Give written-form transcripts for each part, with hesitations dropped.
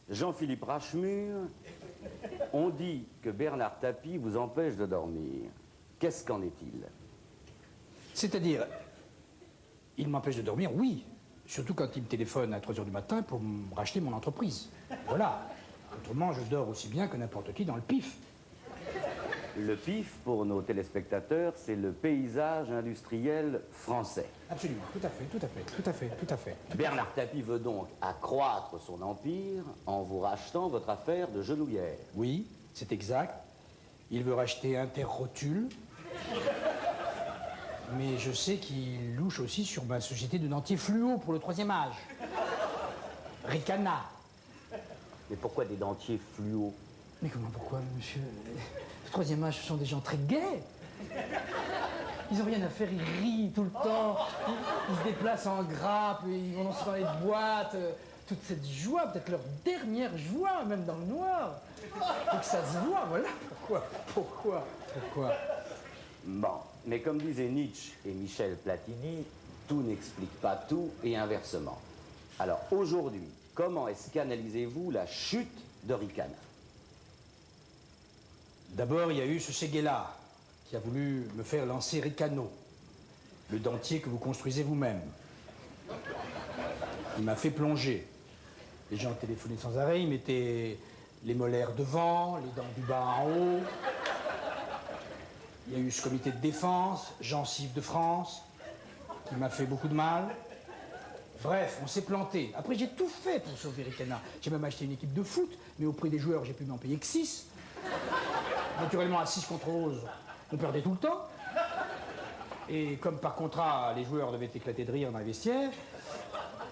Jean-Philippe Rachemur, on dit que Bernard Tapie vous empêche de dormir. Qu'est-ce qu'en est-il? C'est-à-dire, il m'empêche de dormir, oui. Surtout quand il me téléphone à 3 h du matin pour me racheter mon entreprise. Voilà. Autrement, je dors aussi bien que n'importe qui dans le pif. Le PIF, pour nos téléspectateurs, c'est le paysage industriel français. Absolument, tout à fait, tout à fait, tout à fait, tout à fait. Bernard Tapie veut donc accroître son empire en vous rachetant votre affaire de genouillère. Oui, c'est exact. Il veut racheter Interrotule. Mais je sais qu'il louche aussi sur ma société de dentiers fluo pour le 3e âge. Ricana. Mais pourquoi des dentiers fluo? Mais comment, pourquoi, monsieur? Le 3e âge, ce sont des gens très gais. Ils n'ont rien à faire, ils rient tout le temps. Ils se déplacent en grappe, ils vont dans les boîtes. Toute cette joie, peut-être leur dernière joie, même dans le noir. Faut que ça se voit, voilà. Pourquoi? Bon, mais comme disaient Nietzsche et Michel Platini, tout n'explique pas tout et inversement. Alors aujourd'hui, comment est-ce qu'analysez-vous la chute de Ricana? D'abord, il y a eu ce Séguéla qui a voulu me faire lancer Ricano, le dentier que vous construisez vous-même. Il m'a fait plonger. Les gens téléphonaient sans arrêt, ils mettaient les molaires devant, les dents du bas en haut. Il y a eu ce comité de défense, Gencives de France, qui m'a fait beaucoup de mal. Bref, on s'est planté. Après, j'ai tout fait pour sauver Ricana. J'ai même acheté une équipe de foot, mais au prix des joueurs, j'ai pu m'en payer que 6. Naturellement, à 6 contre 11, on perdait tout le temps. Et comme par contrat, les joueurs devaient éclater de rire dans les vestiaires,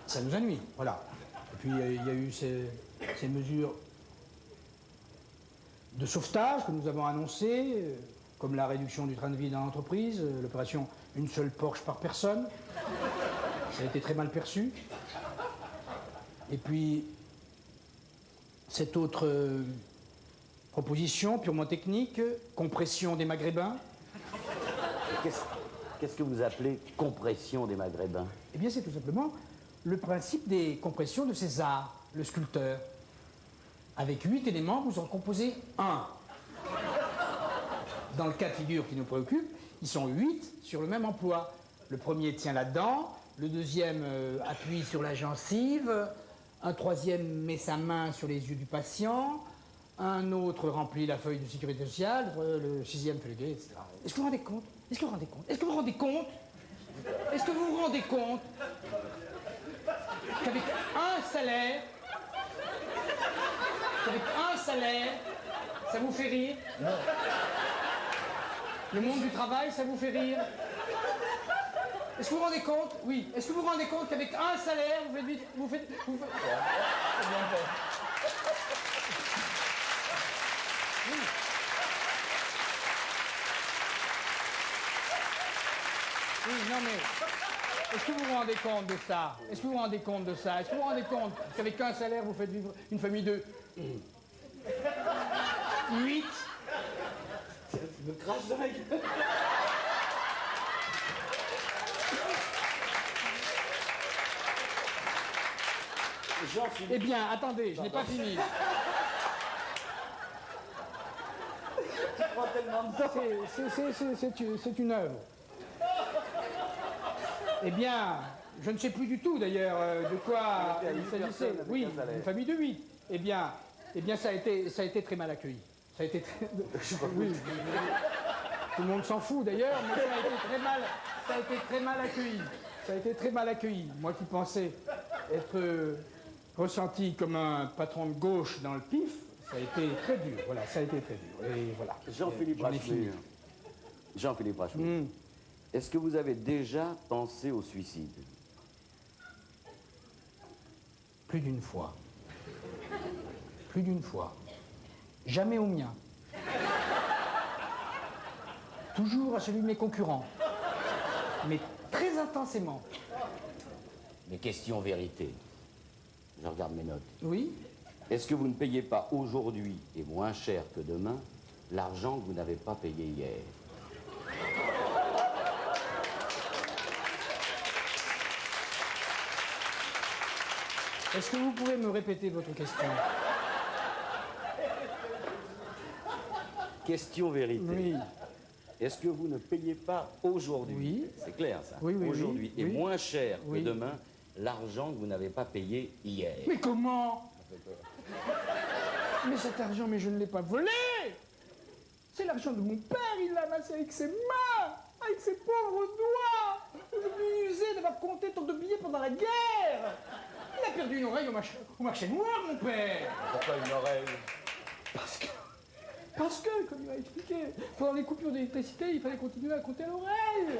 ça nous a nui, voilà. Et puis, il y a eu ces mesures de sauvetage que nous avons annoncées, comme la réduction du train de vie dans l'entreprise, l'opération une seule Porsche par personne. Ça a été très mal perçu. Et puis, cette autre proposition purement technique, compression des Maghrébins. Qu'est-ce que vous appelez compression des Maghrébins? Eh bien, c'est tout simplement le principe des compressions de César, le sculpteur. Avec 8 éléments, vous en composez un. Dans le cas de figure qui nous préoccupe, ils sont 8 sur le même emploi. Le premier tient la dent, le deuxième appuie sur la gencive, un troisième met sa main sur les yeux du patient, un autre remplit la feuille de sécurité sociale, le sixième fait le guet, etc. Est-ce que vous vous rendez compte? Est-ce que vous vous rendez compte? Est-ce que vous vous rendez compte? Est-ce que vous vous rendez compte qu'avec un salaire, ça vous fait rire? Non. Le monde du travail, ça vous fait rire? Est-ce que vous vous rendez compte? Oui. Est-ce que vous vous rendez compte qu'avec un salaire, vous faites... C'est bien fait. Oui. Oui, non mais... Est-ce que vous vous rendez compte de ça? Est-ce que vous vous rendez compte de ça? Est-ce que vous vous rendez compte qu'avec un salaire, vous faites vivre une famille de... 8? Tu me craches dans la gueule. Eh bien, attendez, je n'ai pas fini. Tu prends tellement de temps. C'est une œuvre. Eh bien, je ne sais plus du tout d'ailleurs de quoi il s'agissait. Oui, une famille de 8. Eh bien, ça a été très mal accueilli. Ça a été très... Oui, tout le monde s'en fout d'ailleurs, mais ça a été très mal accueilli. Ça a été très mal accueilli. Moi qui pensais être ressenti comme un patron de gauche dans le pif, ça a été très dur. Voilà, ça a été très dur. Et voilà. Jean-Philippe Rachemur, est-ce que vous avez déjà pensé au suicide? Plus d'une fois. Plus d'une fois. Jamais au mien. Toujours à celui de mes concurrents. Mais très intensément. Mais question vérité. Je regarde mes notes. Oui. Est-ce que vous ne payez pas aujourd'hui, et moins cher que demain, l'argent que vous n'avez pas payé hier? Est-ce que vous pouvez me répéter votre question? Question vérité. Oui. Est-ce que vous ne payez pas aujourd'hui, Oui. c'est clair ça, Oui, oui, aujourd'hui, oui, et oui. moins cher Oui. que demain, l'argent que vous n'avez pas payé hier? Mais comment? Mais cet argent, mais je ne l'ai pas volé! C'est l'argent de mon père, il l'a amassé avec ses mains, avec ses pauvres doigts. Je me usé d'avoir compté tant de billets pendant la guerre. Il a perdu une oreille au marché noir, mon père. Pourquoi une oreille? Parce que, comme il m'a expliqué, pendant les coupures d'électricité, il fallait continuer à compter l'oreille.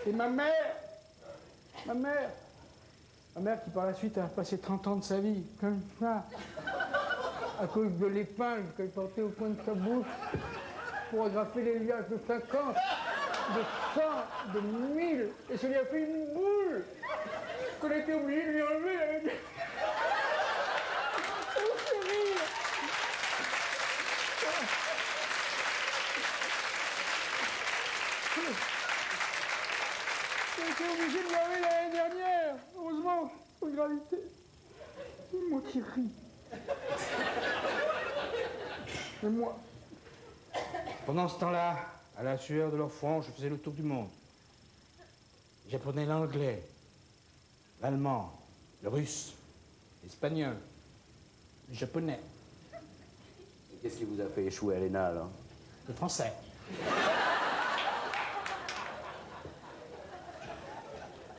Et ma mère qui par la suite a passé 30 ans de sa vie, comme ça, à cause de l'épingle qu'elle portait au coin de sa bouche, pour agrafer les liasses de 50, de 100, de 1000, et ça lui a fait une boule qu'on était obligé de lui enlever avec... Ça me fait rire. J'ai été obligé de lui enlever l'année dernière. Heureusement, sans gravité. C'est moi qui ris. Et moi, pendant ce temps-là, à la sueur de leur front, je faisais le tour du monde. J'apprenais l'anglais, l'allemand, le russe, l'espagnol, le japonais, Qu'est-ce qui vous a fait échouer à l'ENA, alors? le français.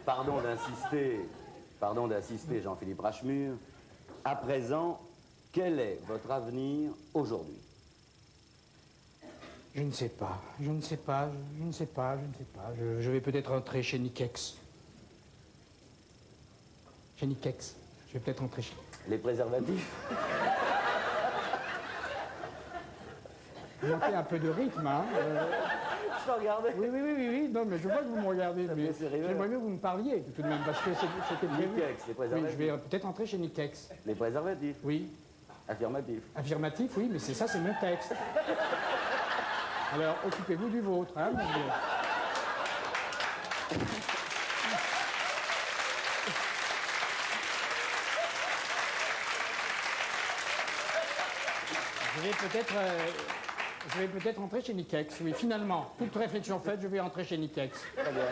Pardon d'insister, Jean-Philippe Rachemur. À présent, quel est votre avenir aujourd'hui? Je ne sais pas, je ne sais pas, je ne sais pas, je ne sais pas. Je vais peut-être rentrer chez Nikex. Chez Nikex. Je vais peut-être rentrer chez... Les préservatifs? Vous manquez un peu de rythme, hein. Je te regardais. Oui, non, mais je vois que vous me regardez. Ça Mais fait serrer, j'aimerais mieux que vous me parliez, tout de même, parce que c'était prévu. Nikex, les Oui, préservatifs. je vais peut-être rentrer chez Nikex. Les préservatifs. Oui. Affirmatif. Affirmatif, oui, mais c'est ça, c'est mon texte. Alors, occupez-vous du vôtre, hein, mon Dieu. Je vais peut-être rentrer chez Nikex, oui, finalement. Toute réflexion faite, je vais rentrer chez Nikex. Très bien.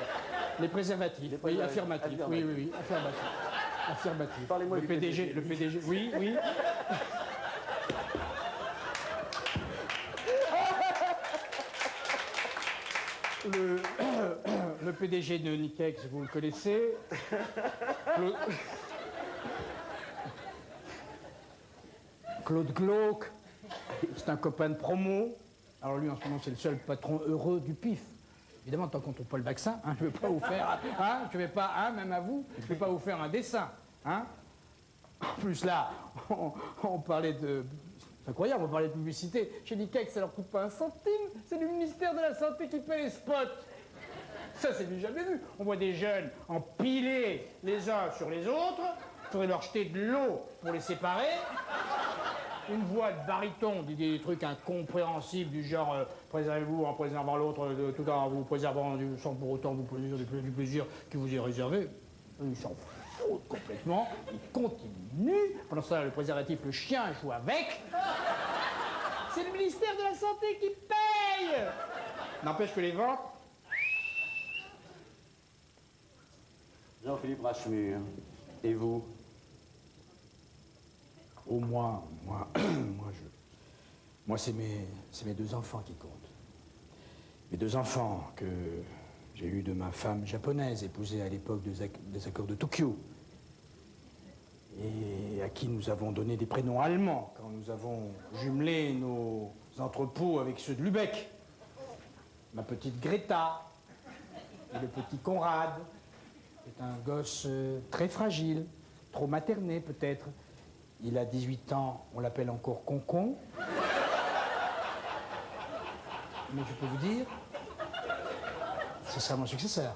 Les préservatifs, oui, préservatifs, affirmatif, oui, affirmatif. Affirmatif. Parlez-moi le du PDG, le PDG, oui. Le PDG de Nikex, vous le connaissez. Claude Glauque, c'est un copain de promo. Alors lui, en ce moment, c'est le seul patron heureux du PIF. Évidemment, tant qu'on ne trouve pas le vaccin, hein, je ne vais pas vous faire, même à vous, je ne vais pas vous faire un dessin. Hein. En plus, là, on parlait de... C'est incroyable, on parlait de publicité. Chez Nikex, ça leur coûte pas un centime. C'est le ministère de la Santé qui paie les spots. Ça, c'est du jamais vu. On voit des jeunes empiler les uns sur les autres. Il faudrait leur jeter de l'eau pour les séparer. Une voix de baryton dit des trucs incompréhensibles du genre préservez-vous en préservant l'autre tout en vous préservant sans pour autant vous produire du plaisir qui vous est réservé. Ils s'en foutent complètement. Ils continuent. Pendant ce temps, le préservatif, le chien joue avec. C'est le ministère de la Santé qui paye. N'empêche que les ventes... Jean-Philippe Rachemur. Et vous? Oh, moi, c'est mes deux enfants qui comptent. Mes deux enfants que j'ai eus de ma femme japonaise, épousée à l'époque des accords de Tokyo, et à qui nous avons donné des prénoms allemands quand nous avons jumelé nos entrepôts avec ceux de Lübeck. Ma petite Greta et le petit Conrad. C'est un gosse très fragile, trop materné peut-être. Il a 18 ans, on l'appelle encore Concon. Mais je peux vous dire, ce sera mon successeur.